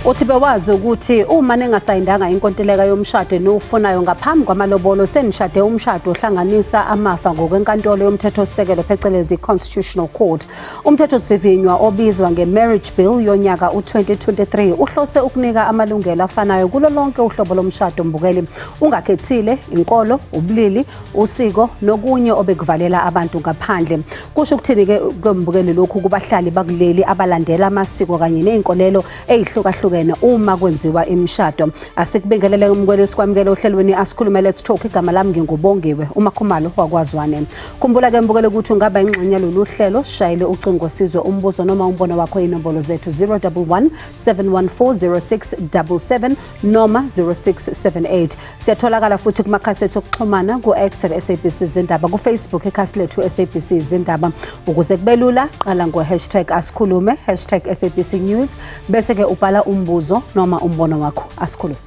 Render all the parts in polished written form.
Uthi bewazi ukuthi uma ningasayindanga inkontileka yomshado nofunayo ngaphambi kwamalobolo senishade umshado ohlanganisa amafa ngokwenkantolo yomthethosisekelo phecelezi Constitutional Court. Umthethosivivinywa obizwa nge-Marriage Bill yonyaka u-2023 uhlose ukunika amalungelo afanayo kulo lonke uhlobo lomshado mbukeli, ungakhethile inkolo, ubulili, usiko nokunye obekuvalela abantu ngaphandle. Kusho ukuthini-ke kwembukeli lokhu kubahlali bakuleli abalandela amasiko kanye ney'nkolelo ey'hlukahlukene uma kwenziwa imishado. Asikubingelele umkweli sikwamukele ohlelweni asikhulume Let's Talk. Igama lami nginguBongiwe uMakhumalo wakwaZwane. Khumbula ke mbukele ukuthi ungaba ingxenye lolu hlelo, shayele ucingo sizwe umbuzo noma umbono wakho inombolo zethu 011 714 0677 noma 0678. Siyatholakala futhi kumakhasi ethu okuxhumana ku-X @SABC Izindaba, kuFacebook ikhasi lethu SABC Izindaba. Ukuze kubelula qala ngo-#asikhulume #SABC News bese ke ubhala umbuzo noma umbono wakho. Asikhulume.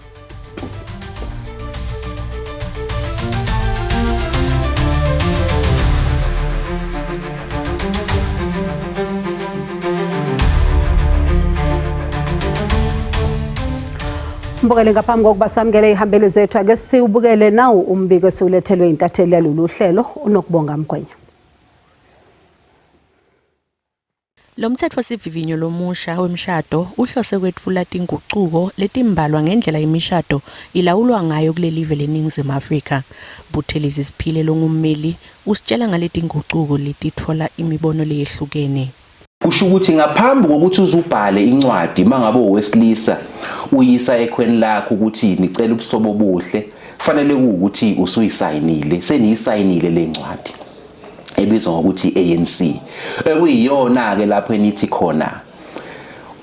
Mbukele ngaphambi kokuba samukele ihambeli zethu, ake siwubukele nawo umbiko esiwulethelwe intatheli yalolu hlelo uNokubonga Mgwenya. Lo mthethosivivinyo lomusha wemshado uhlose kwetfula tinguquko letimbalwa ngendlela imishado ilawulwa ngayo kuleli live leNingizimu Afrika. Buthelezi Siphile longummeli usitshela ngaletinguquko letitfola imibono leyehlukene. Kusho ukuthi ngaphambi kokuthi uzubhale incwadi mangabe owesilisa uyisa ekhweni lakho ukuthi nicela ubusobo obuhle, kufanele ukuthi usuyisayinile, seniyisayinile lencwadi ebizwa ngokuthi ANC. Ekuyiyona ke lapho enithi khona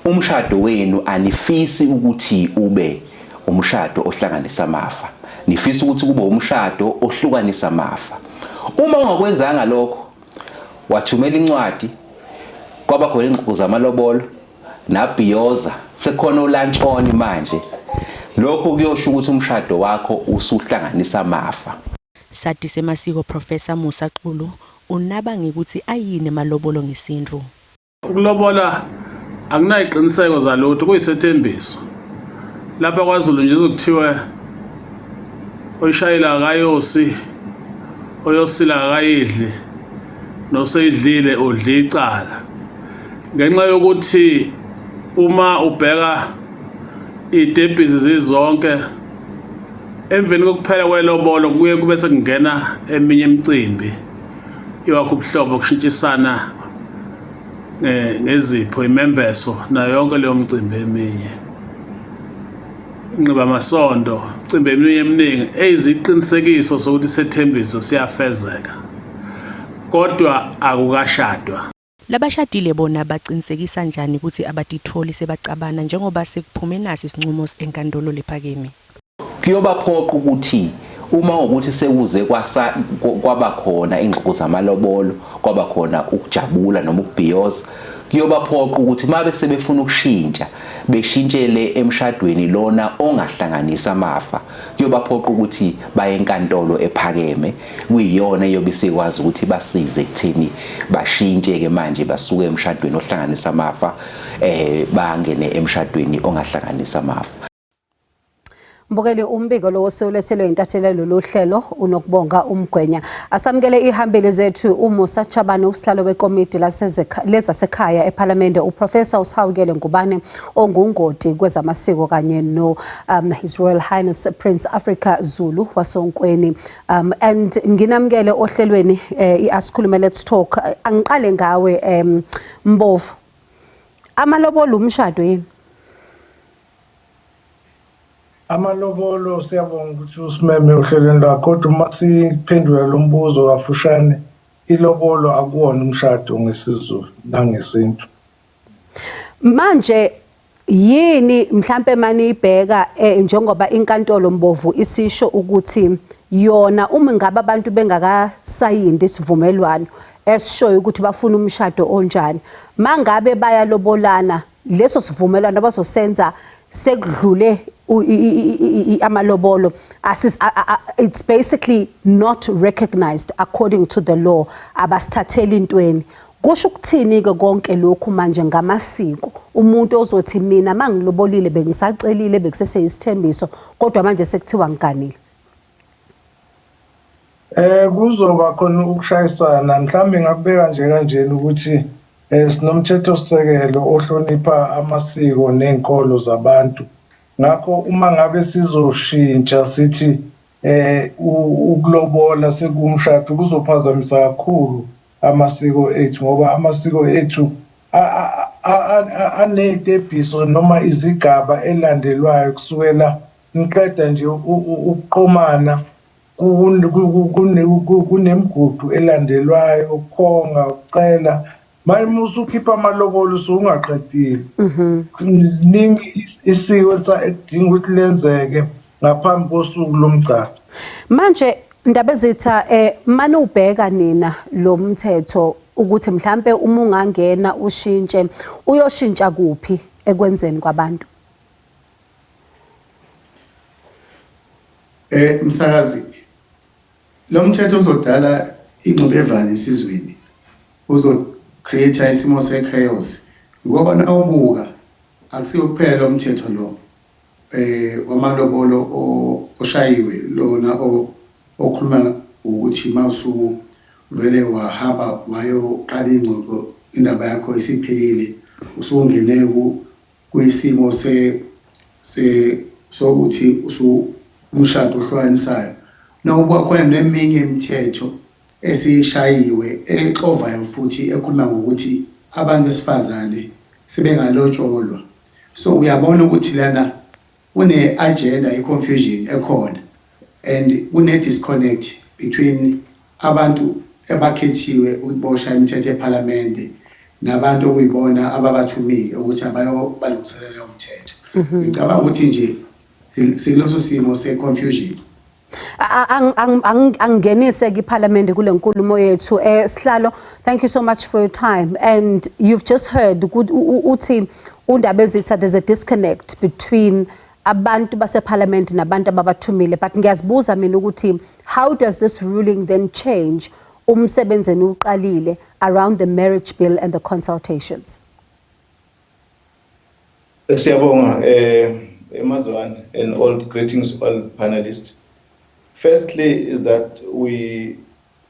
umshado wenu anifisi ukuthi ube umshado ohlanganisa amafa, nifisa ukuthi kube umshado ohlukanisa amafa. Uma ungakwenzanga lokho, wathumela incwadi kwaba khona ingxoxo zamalobolo nabhiyoza, sekhona ulantshoni manje, lokho kuyosho ukuthi umshado wakho usuhlanganisa amafa. Sathi semasiko Professor Musa Xulu unaba ngikuthi ayini amalobolo ngesindlu. Ukulobola akunayiqiniseko zalutho, kuyisethembiso. Lapha kwaZulu nje uzokuthiwa oyishayela akayosi, oyosila akayidli, noseyidlile udla icala. Ngenxa yokuthi uma ubheka idebhizi zizonke emveni kokuphela kwelobolo kuye kube sekungena eminye imicimbi yokho ubuhlobo kushintshisana ngezipho imembeso na yonke leyo micimbi eminye, inqiba amasondo, imicimbi eminingi eyiziqinisekiso sokuthi sethembiso siyafezeka, kodwa akukashadwa. Labashadile bona baqinisekisa njani ukuthi abatitholi sebacabana njengoba sekuphume nasi isinqumo enkantolo lephakeme? Kuyobaphoqa ukuthi uma ukuthi sekuze kwaba khona ingxoxo zamalobolo, kwaba khona ukujabula noma ukubhiyoza, kuyobaphoqa ukuthi mabe sebefuna ukushintsha beshintshele emshadweni lona ongahlanganisa amafa, kuyobaphoqa ukuthi baye enkantolo ephakeme, kuyiyona eyobe sikwazi ukuthi basize ekutheni bashintshe ke manje basuke emshadweni ohlanganisa amafa bangene emshadweni ongahlanganisa amafa. Mbukeli umbiko lo sewulethelwe intatheli lolu hlelo uNokubonga Mgwenya. Asamukele ihambeli zethu uMusa Chabane, usihlalo wekomiti lezasekhaya eParliament, uProfessor Usawukele Ngubane ongungoti kwezamasiko kanye no His Royal Highness Prince Africa Zulu wasonkweni. And nginamukele ohlelweni iasikhulume Let's Talk. Angiqale ngawe Mbovu. Amalobolo umshado yini? Amalobolo siyabonga ukuthi usimeme uhlelweni lakho, kodwa uma siphendula lo mbuzo kafushane, ilobolo akuwona umshado ngesizulu nangesintu. Manje yini mhlambe mani ibheka njengoba inkantolo Mbovu isisho ukuthi yona uma ngabe abantu bengakasayindi isivumelwano esishoyo ukuthi bafuna umshado onjani, mangabe bayalobolana leso sivumelwano abazosenza sekudlule amalobolo, it's basically not recognized according to the law, abasithatheli intweni. Kusho ukuthini-ke konke lokhu manje ngamasiko? Umuntu ozothi mina mangilobolile bengisacelile bekuseseyisithembiso kodwa manje sekuthiwa ngiganile. Kuzoba khona ukushayisana mhlawumbe ngakubeka nje kanjena ukuthi sinomthetho sisekelo ohlonipha amasiko nezinkolo zabantu. Ngakho uma ngabe sizoshintsha sithi ukulobola sekumshado kuzophazamisa kakhulu amasiko ethu ngoba amasiko ethu anezitebhiso noma izigaba elandelwayo kusukela niqeda nje ukuqomana kunemigudu elandelwayo ukhonga ucela manje usukhipha amalobolo usungaqedile. Ziningi isiko elidinga ukuthi lenzeke ngaphambi kosuku lomgcagco. Manje Ndabezitha manje ubheka nina lo mthetho ukuthi mhlambe uma ungangena ushintshe uyoshintsha kuphi ekwenzeni kwabantu? Msakazi, lo mthetho uzodala ingxubevange esizweni, uzocreate isimo se-chaos ngoba nawubuka akusiyo kuphela lo mthetho lo wamalobolo oshayiwe lona okhuluma ukuthi mawusuku vele wahamba wayoqala ingxoxo indaba yakho isiphelile usungene kwisimo sokuthi umshado ohlukanisayo. Nawubuka khona neminye imithetho esishayiwe exovayo futhi ekhuluma ngokuthi abantu besifazane sebengalotsholwa. So uyabona ukuthi lana kune agenda confusion ekhona and kune disconnect between abantu abakhethiwe ukubosha imithetho eParliament nabantu okuyibona ababathumile ukuthi abayobalungiselela umthetho. Ngicabanga ukuthi nje siloso simo se-confusion. Angenise kiParliament kule nkulumo yethu. Sihlalo, thank you so much for your time. And you've just heard uthi uNdabezitha there's a disconnect between abantu baseParliament nabantu ababathumile. But ngiyazibuza mina ukuthi how does this ruling then change umsebenzi uqalile around the marriage bill and the consultations? Siyabonga Emazwan and all greetings all panelists. Firstly is that we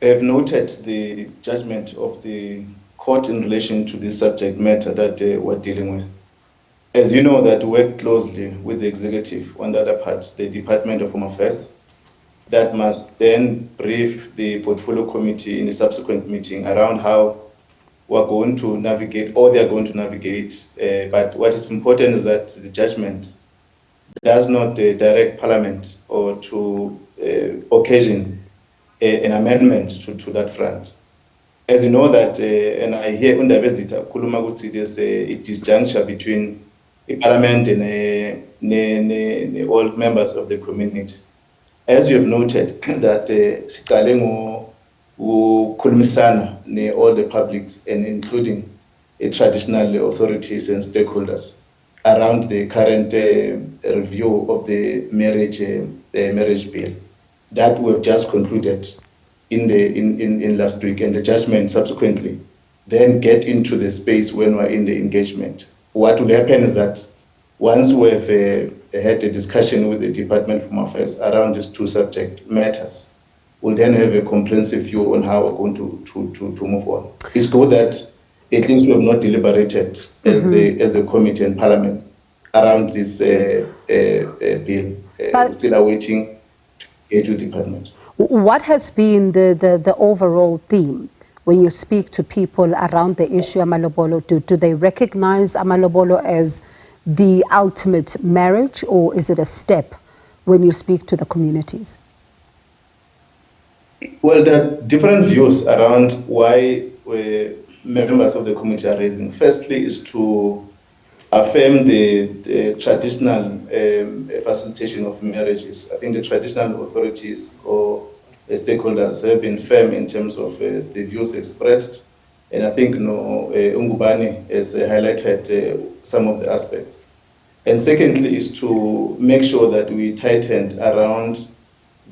have noted the judgment of the court in relation to this subject matter that we're dealing with. As you know, that we work closely with the executive, on the other part, the Department of Home Affairs, that must then brief the portfolio committee in a subsequent meeting around how we're going to navigate, or they're going to navigate. But what is important is that the judgment does not direct Parliament or to occasion an amendment to that front. As you know that, and I hear Ndabezitha khuluma ukuthi there's a disjuncture between the Parliament and all members of the community. As you have noted that siqale ngokukhulumisana all the publics and including traditional authorities and stakeholders around the current review of the marriage bill that we have just concluded in last week, and the judgment subsequently then get into the space when we're in the engagement. What will happen is that once we have had a discussion with the Department of Home Affairs around these two subject matters, we'll then have a comprehensive view on how we're going to move on. It's good that at least we have not deliberated as the committee and Parliament around this bill. We're still awaiting to engage with the Department. What has been the overall theme when you speak to people around the issue amalobolo? Do they recognize amalobolo as the ultimate marriage, or is it a step when you speak to the communities? Well, there are different views around why members of the community are raising. Firstly is to affirm the traditional facilitation of marriages. I think the traditional authorities or the stakeholders have been firm in terms of the views expressed. And I think Ungubane has highlighted some of the aspects. And secondly is to make sure that we tightened around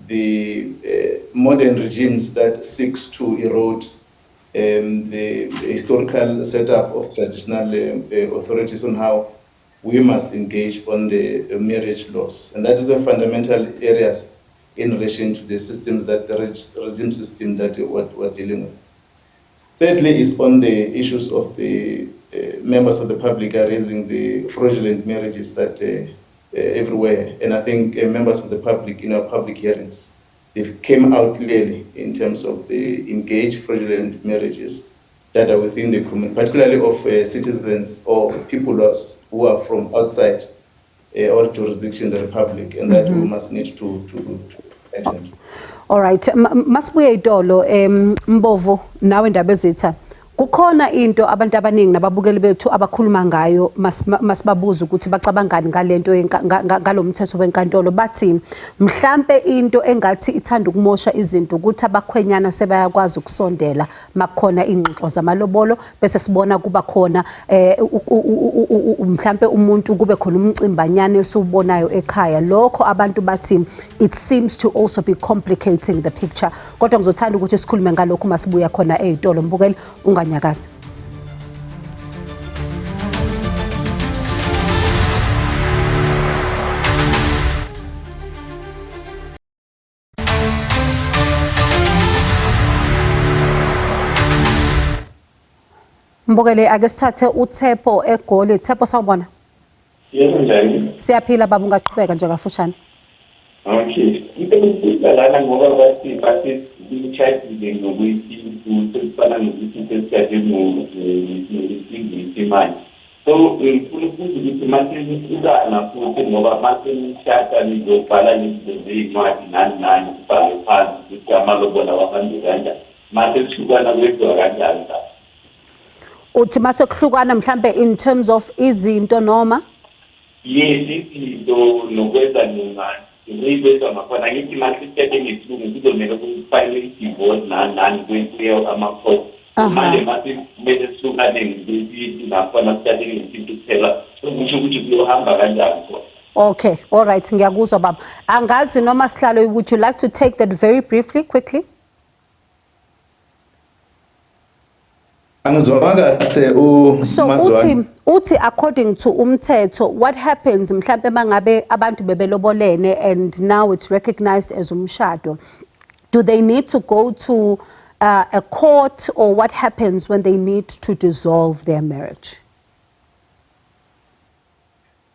the modern regimes that seeks to erode the historical setup of traditional authorities on how we must engage on the marriage laws. And that is a fundamental areas in relation to the systems that the regime system that we're dealing with. Thirdly is on the issues of the members of the public are raising the fraudulent marriages that everywhere. And I think members of the public in our public hearings, they came out clearly in terms of the engaged fraudulent marriages that are within the community, particularly of citizens or people who are from outside our jurisdiction in the Republic, and that we must need to attend. All right, masibuye idolo Mbovu nawe indaba ezitha kukhona into abantu abaningi nababukeli bethu abakhuluma ngayo masibabuza ukuthi bacabangani ngalento ngalomthetho wenkantolo bathi mhlambe into engathi ithanda ukumosha izinto ukuthi abakhwenyana sebayakwazi ukusondela makukhona ingxoxo zamalobolo bese sibona kuba khona mhlambe umuntu kube khona umcimbanyane esiubonayo ekhaya lokho abantu bathi it seems to also be complicating the picture kodwa ngizothanda ukuthi sikhulume ngalokho masibuya khona ezitolo mbukeli unganyakaza. Mbukele ake sithathe uThepho eGoli. Thepho sawubona? Yebo njani? Siyaphila baba ungaqhubeka nje kafushane. Okay. Ngicela ngoba bathi ichayile ngokuthi kusifana nokuthi sesiyade imali. So ngifuna ukuthi manje uzana futhi ngoba manje nishaka nizobhala izinto ezimali nani kubhale phansi ukuthi amalobolo wabantu kanjani. Manje kuhlukana kwethu kanjani la? Uthi mase kuhlukana mhlambe in terms of izinto noma? Yes, izinto nokwenza ningani. Ngiyibeza makhona ngithi manje sithethe ngesilungu kuzomela ukufile divorce nani kwenziwe ama-court. Manje mase kumele sihlukane ngezinto nakhona sithathe ngezinto kuphela ukusho ukuthi kuyohamba kanjani khona. Okay, all right, ngiyakuzwa baba. Angazi noma sihlalo, would you like to take that very briefly, quickly? So uthi according to umthetho, what happens mhlambe mangabe abantu bebelobolene and now it's recognized as umshado? Do they need to go to a court, or what happens when they need to dissolve their marriage?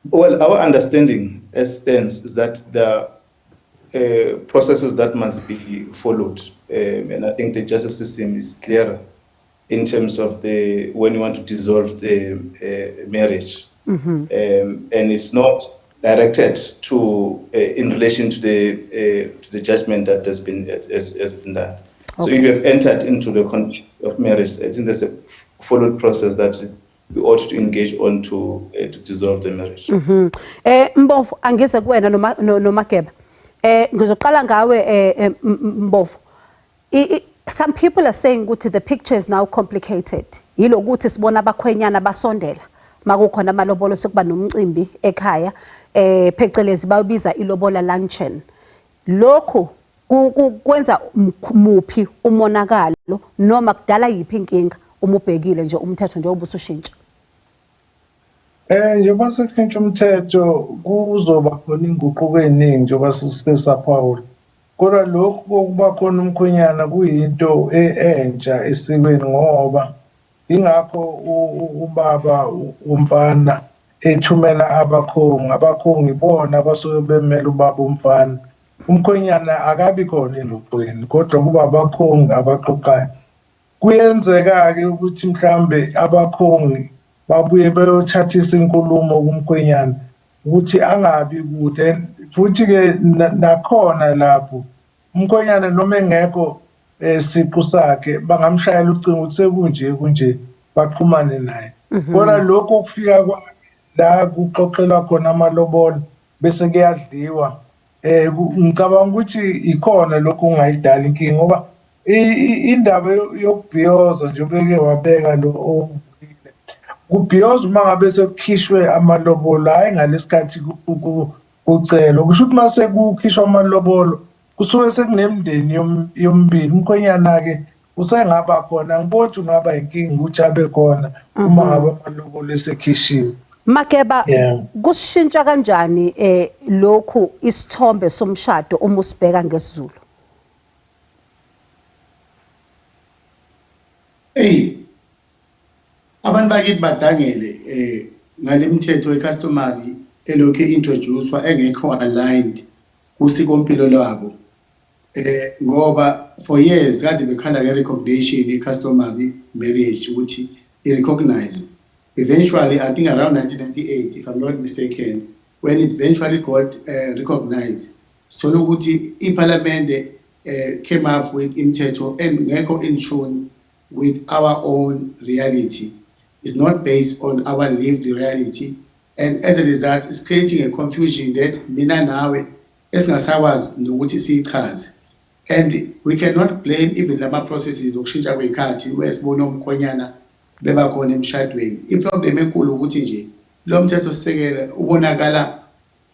Well, our understanding as stands is that there are processes that must be followed, and I think the justice system is clearer in terms of when you want to dissolve the marriage, and it's not directed to in relation to the judgment that has been done. So if you have entered into the condition of marriage, I think there's a followed process that we ought to engage on to dissolve the marriage. Mbovu angize kuwena noMageba. Ngizoqala ngawe Mbovu. Some people are saying ukuthi the picture is now complicated. Yilo ukuthi sibona abakhwenyana basondela makukhona amalobolo sokuba nomcimbi ekhaya phecelezi bayobiza ilobola luncheon. Lokho kwenza muphi umonakalo noma kudala yiphi inkinga uma ubhekile nje umthetho nje obusushintsha? Njengoba sekushintsha umthetho kuzoba khona inguquko eziningi njengoba sisesaphawula. Kodwa lokhu kokuba khona umkhwenyana kuyinto entsha esikweni ngoba ingakho ubaba umfana ethumela abakhongi ibona abasuke bemela ubaba umfana. Umkhwenyana akabi khona engxoxweni kodwa kuba abakhongi abaxoxayo. Kuyenzeka-ke ukuthi mhlambe abakhongi babuye bayothathisa inkulumo kumkhwenyana ukuthi angabi kude, futhi-ke nakhona lapho umkhwenyana noma engekho siqu sakhe bangamshayela ucingo ukuthi sekunje baxhumane naye. Kodwa lokho kufika la kuxoxelwa khona amalobolo bese kuyadliwa. Ngicabanga ukuthi ikhona lokho ungayidala inkinga ngoba indaba yokubhiyoza nje ubeke wabeka lo kubhiyoza uma ngabe sekukhishwe amalobolo hayi ngalesikhathi kucelo. Kusho ukuthi mase kukhishwa amalobolo kusuke sekunemndeni yomibili. Umkhwenyana-ke usengaba khona ngibona ukuthi ungaba inkinga ukuthi abe khona uma ngabe amalobolo esekhishiwe. Makeba Yeah. kushintsha kanjani lokhu isithombe somshado uma usibheka ngesiZulu? Abantu bakithi badangele ngalemithetho ye-customary elokhu introducewa engekho aligned kusikompilo lwabo. Ngoba for years kade bekhala nge-recognition ye-customary marriage ukuthi i-recognize. Eventually, I think around 1998, if I'm not mistaken, when it eventually got recognized, sithola ukuthi iParliament came up with imithetho engekho in tune with our own reality. It's not based on our lived reality, and as a result, it's creating a confusion that mina nawe esingasakwazi nokuthi siyichaze. And we cannot blame even lama processes okushintsha kwekhathi wesibona umkhonyana beba khona emshadweni. Iproblem enkulu ukuthi nje lo mthetho sisekele ubonakala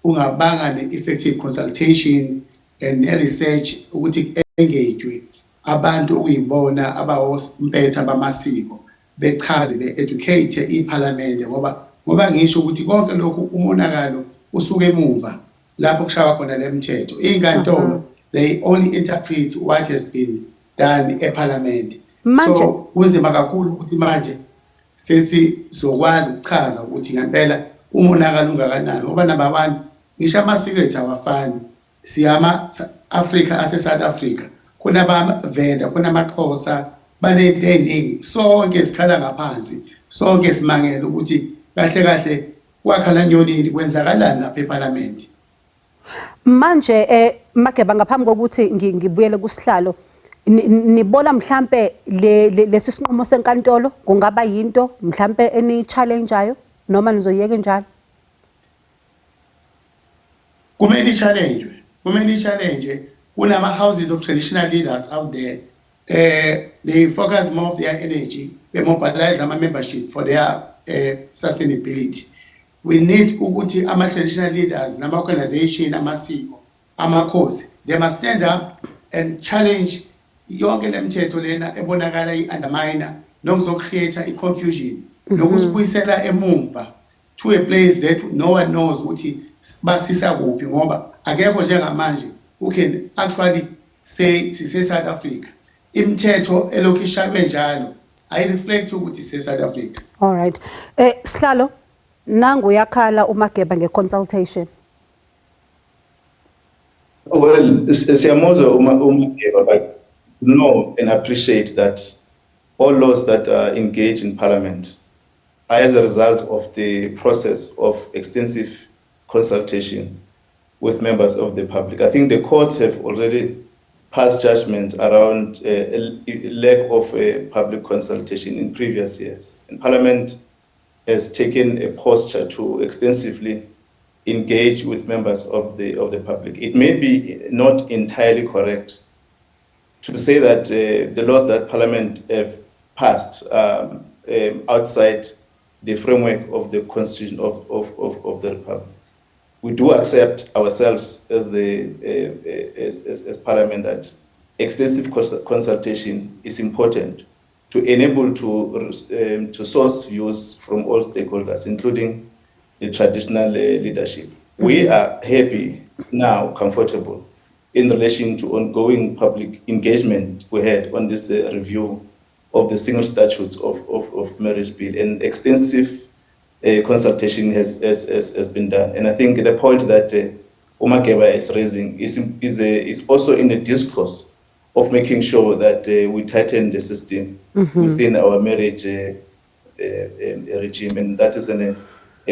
ungabanga ne-effective consultation and research ukuthi engagwe abantu okuyibona abawompetha bamasiko bechaze be-educate iParliament ngoba ngisho ukuthi konke lokhu umonakalo usuke emuva lapho kushaya khona lemithetho inkantolo they only interpret what has been done eParliament. So kunzima kakhulu ukuthi manje sesizokwazi ukuchaza ukuthi ngempela umonakalo ungakanani ngoba number 1 ngisho amasiko ethu awafani siyama Africa ase South Africa kuna abavenda kuna amaXhosa banento eningi sonke sikhala ngaphansi sonke simangela ukuthi kahle kahle kwakhala nyonini kwenzakalani lapha eParliament. Manje Makeba ngaphambi kokuthi ngibuyele kusihlalo nibona mhlambe lesi sinqumo senkantolo kungaba yinto mhlambe eni challengeayo noma nizoyeka njalo? Kumele challenge kunama houses of traditional leaders out there. They focus more of their energy, they mobilize ama membership for their sustainability. We need ukuthi ama traditional leaders nama organization amasiko amakhosi they must stand up and challenge yonke lemithetho lena ebonakala i-undermine nokuzocreate i-confusion nokusibuyisela emumva to a place that no one knows ukuthi basisa kuphi ngoba akekho njengamanje who can actually say sise South Africa. Imithetho elokhu ishaywe njalo I reflect ukuthi sise South Africa. All right. Sihlalo nangu yakhala uMageba nge-consultation. Well, siyamuzwa uMageba, but know and appreciate that all laws that are engaged in Parliament are as a result of the process of extensive consultation with members of the public. I think the courts have already passed judgments around a lack of public consultation in previous years. And Parliament has taken a posture to extensively engage with members of the public. It may be not entirely correct to say that the laws that Parliament have passed outside the framework of the Constitution of the Republic. We do accept ourselves as as Parliament that extensive consultation is important to enable to source views from all stakeholders, including the traditional leadership. We are happy now, comfortable in relation to ongoing public engagement we had on this review of the single statutes of marriage bill, and extensive consultation has been done. And I think the point that Umakeba is raising is also in the discourse of making sure that we tighten the system within our marriage regime, and that is a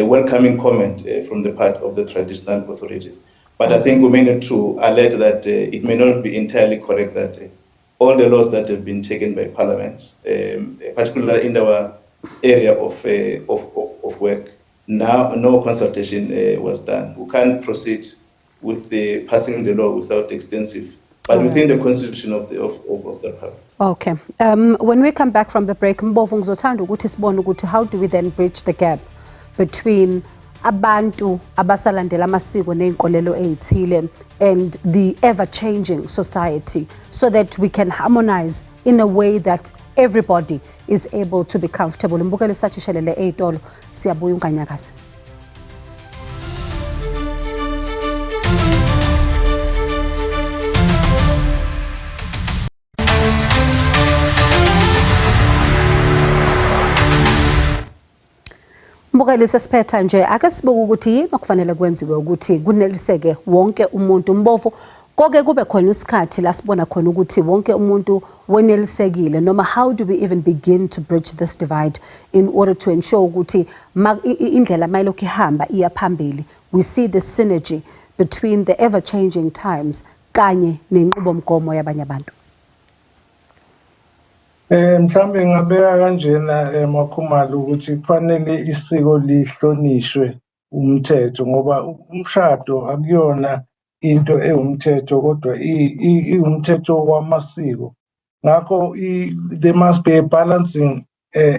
welcoming comment from the part of the traditional authority. But I think we may need to alert that it may not be entirely correct that all the laws that have been taken by Parliament, particularly in our area of work, now no consultation was done. We can't proceed with the passing the law without extensive, but within the constitution of the Republic. Okay. When we come back from the break, Mbovu ngizothanda ukuthi sibone ukuthi how do we then bridge the gap between abantu abasalandela amasiko neinkolelo ezithile and the ever changing society so that we can harmonize in a way that everybody is able to be comfortable. Mbukele sachishelele eitolo siyabuya unkanyakaza. Mbukeli sesiphetha nje ake sibuke ukuthi yini okufanele kwenziwe ukuthi kuneliseke wonke umuntu mbovu koke kube khona isikhathi la sibona khona ukuthi wonke umuntu wenelisekile noma how do we even begin to bridge this divide in order to ensure ukuthi indlela mayilokhu ihamba iya phambili, we see the synergy between the ever changing times kanye nenqubomgomo yabanye abantu. Mhlambe ngabeka kanjena Makhumalo ukuthi kufanele isiko lihlonishwe umthetho ngoba umshado akuyona into ewumthetho kodwa iwumthetho wamasiko. Ngakho there must be a balancing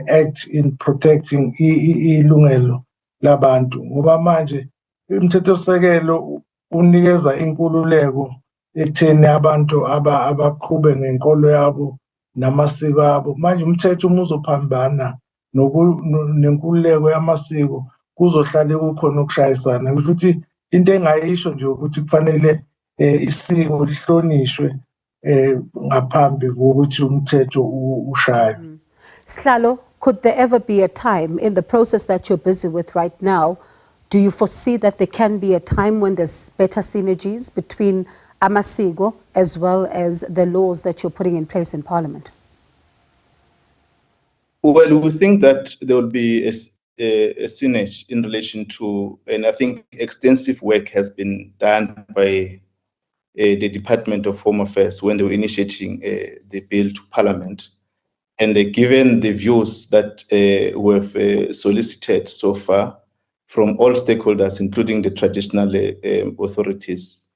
act in protecting ilungelo labantu ngoba manje umthethosisekelo unikeza inkululeko ekutheni abantu abaqhube ngenkolo yabo namasiko abo. Manje umthetho uzophambana nenkululeko yamasiko kuzohlale kukhona ukushayisana. Ukuthi into engayisho nje ukuthi kufanele isiko lihlonishwe ngaphambi kokuthi umthetho ushaywe. Sihlalo, could there ever be a time in the process that you're busy with right now, do you foresee that there can be a time when there's better synergies between amasiko as well as the laws that you're putting in place in Parliament? Well, we think that there will be a synergy in relation to, and I think extensive work has been done by the Department of Home Affairs when they were initiating the bill to Parliament. And given the views that we've solicited so far from all stakeholders, including the traditional authorities,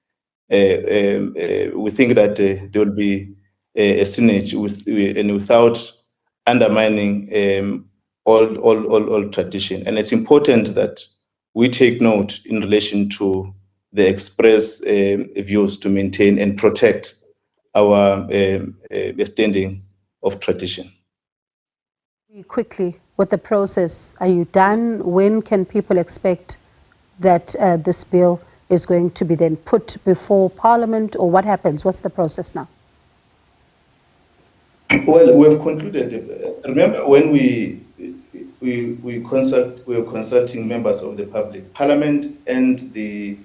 we think that there will be a synergy and without undermining all tradition. And it's important that we take note in relation to the express views to maintain and protect our standing of tradition. Quickly, with the process, are you done? When can people expect that this bill is going to be then put before Parliament, or what happens? What's the process now? Well, we've concluded. Remember, when we were consulting members of the public, Parliament and the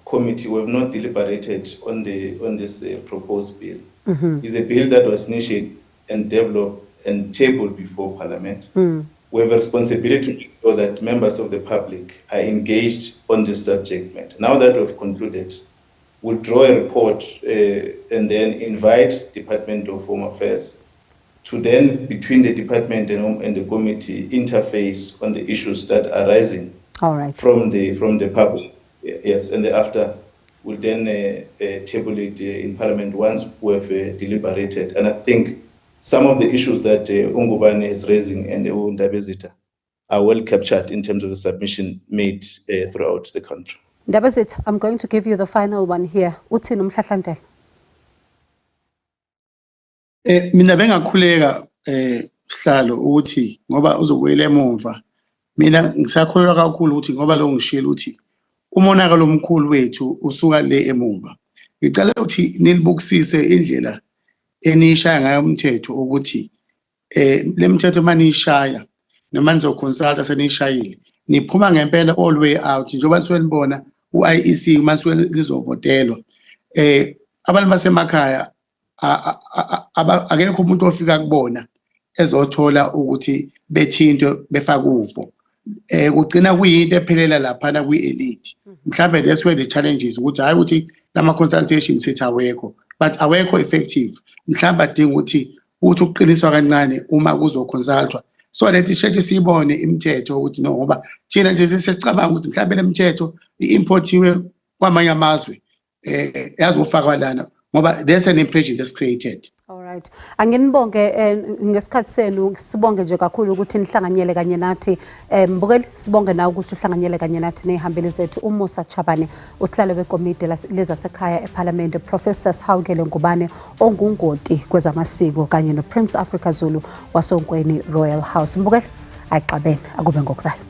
committee were not deliberated on this proposed bill. It's a bill that was initiated and developed and tabled before Parliament. We have a responsibility to make sure that members of the public are engaged on this subject matter. Now that we've concluded, we'll draw a report and then invite Department of Home Affairs to then, between the department and the committee, interface on the issues that are rising from the public. Yes, and thereafter we'll then table it in Parliament once we've deliberated. And I think some of the issues that Ungubane is raising and Ndabezitha are well captured in terms of the submission made throughout the country. Ndabezitha, I'm going to give you the final one here. Uthini uMhlahlandlela? Mina bengakhuleka Sihlalo ukuthi ngoba uzobuyela emumva. Mina ngisakholwa kakhulu ukuthi ngoba lo ngishilo ukuthi umonakalo omkhulu wethu usuka le emumva. Ngicela ukuthi nilibukisise indlela enishaya ngayo umthetho ukuthi le mthetho manishaya noma nizoconsulta senishayile niphuma ngempela all way out njengoba siwenibona uIEC mase lizovotelwa abantu basemakhaya akekho umuntu ofika kubona ezothola ukuthi bethinto befaka uvo kugcina kuyinto ephelela lapha na kwi-elite. Mhlambe that's where the challenge is ukuthi hayi ukuthi lama consultation sithi awekho but awekho effective. Mhlambe adinga ukuthi uqiniswa kancane uma kuzoconsultwa so that isheshe siyibone imithetho ukuthi no ngoba thina nje sesicabanga ukuthi mhlambe le mithetho iimportiwe kwamanye amazwe yazofakwa lana ngoba there's an impression that's created. Alright. Anginibonge ngesikhathi senu sibonge nje kakhulu ukuthi nihlanganyele kanye nathi. Mbukeli sibonge nawe ukuthi uhlanganyele kanye nathi nehambeli zethu uMusa Chabane usihlalo wekomiti lezasekhaya eParliament, Professor Sihawukele Ngubane ongungoti kwezamasiko kanye noPrince Africa Zulu wasonkweni Royal House. Mbukeli ayixabene akube ngokuzayo.